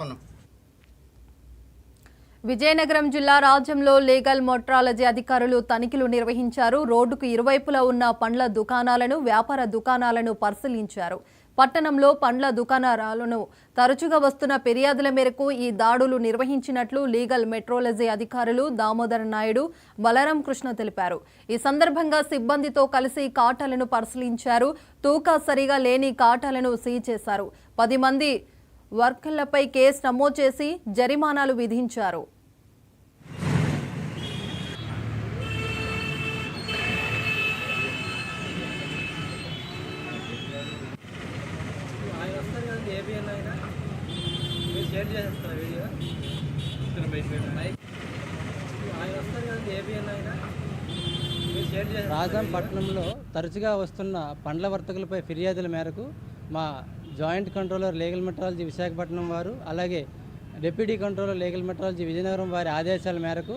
అవును. విజయనగరం జిల్లా రాజ్యంలో లీగల్ మెట్రాలజీ అధికారులు తనిఖీలు నిర్వహించారు. రోడ్డుకు ఇరువైపులా ఉన్న పండ్ల దుకాణాలను, వ్యాపార దుకాణాలను పరిశీలించారు. పట్టణంలో పండ్ల దుకాణాలను తరచుగా వస్తున్న ఫిర్యాదుల మేరకు ఈ దాడులు నిర్వహించినట్లు లీగల్ మెట్రాలజీ అధికారులు దామోదర్ నాయుడు, బలరాం కృష్ణ తెలిపారు. ఈ సందర్భంగా సిబ్బందితో కలిసి కాటాలను పరిశీలించారు. తూకా సరిగా లేని కాటాలను సీజ్ చేశారు. 10 మంది వర్కర్లపై కేసు నమోదు చేసి జరిమానాలు విధించారు. రాజాం పట్టణంలో తరచుగా వస్తున్న పండ్ల వర్తకులపై ఫిర్యాదుల మేరకు మా joint controller legal metrology Visakhapatnam వారు, అలాగే deputy controller legal metrology Vizianagaram వారి ఆదేశాల మేరకు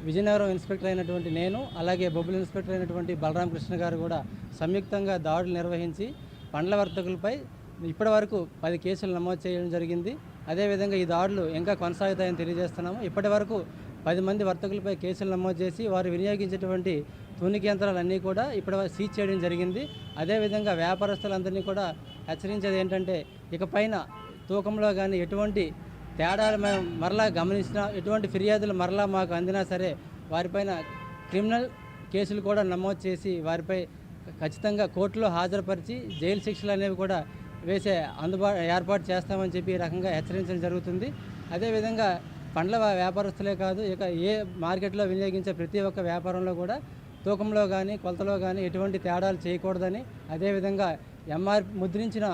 విజయనగరం ఇన్స్పెక్టర్ అయినటువంటి నేను, అలాగే బొబ్బుల ఇన్స్పెక్టర్ అయినటువంటి బలరాం కృష్ణ గారు కూడా సంయుక్తంగా దాడులు నిర్వహించి పండ్ల వర్తకులపై ఇప్పటివరకు 10 కేసులు నమోదు చేయడం జరిగింది. అదేవిధంగా ఈ దాడులు ఇంకా కొనసాగుతాయని తెలియజేస్తున్నాము. ఇప్పటి వరకు 10 మంది వర్తకులపై కేసులు నమోదు చేసి వారు వినియోగించేటువంటి తూనిక యంత్రాలన్నీ కూడా ఇప్పుడు సీజ్ చేయడం జరిగింది. అదేవిధంగా వ్యాపారస్తులందరినీ కూడా హెచ్చరించేది ఏంటంటే, ఇకపైన తూకంలో కానీ ఎటువంటి తేడాలు మేము మరలా గమనించినా, ఎటువంటి ఫిర్యాదులు మరలా మాకు అందినా సరే వారిపైన క్రిమినల్ కేసులు కూడా నమోదు చేసి వారిపై ఖచ్చితంగా కోర్టులో హాజరుపరిచి జైలు శిక్షలు అనేవి కూడా వేసే ఏర్పాటు చేస్తామని చెప్పి ఈ రకంగా హెచ్చరించడం జరుగుతుంది. అదేవిధంగా పండ్ల వ్యాపారస్తులే కాదు, ఇక ఏ మార్కెట్లో వినియోగించే ప్రతి ఒక్క వ్యాపారంలో కూడా తూకంలో కానీ కొలతలో కానీ ఎటువంటి తేడాలు చేయకూడదని, అదేవిధంగా ముద్రించిన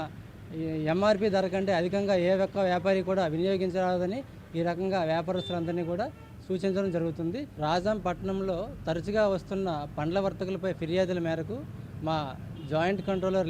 ఎంఆర్పి ధర కంటే అధికంగా ఏ ఒక్క వ్యాపారి కూడా వినియోగించరాదని ఈ రకంగా వ్యాపారస్తులందరినీ కూడా సూచించడం జరుగుతుంది. రాజాం పట్టణంలో తరచుగా వస్తున్న పండ్ల వర్తకులపై ఫిర్యాదుల మేరకు మా జాయింట్ కంట్రోలర్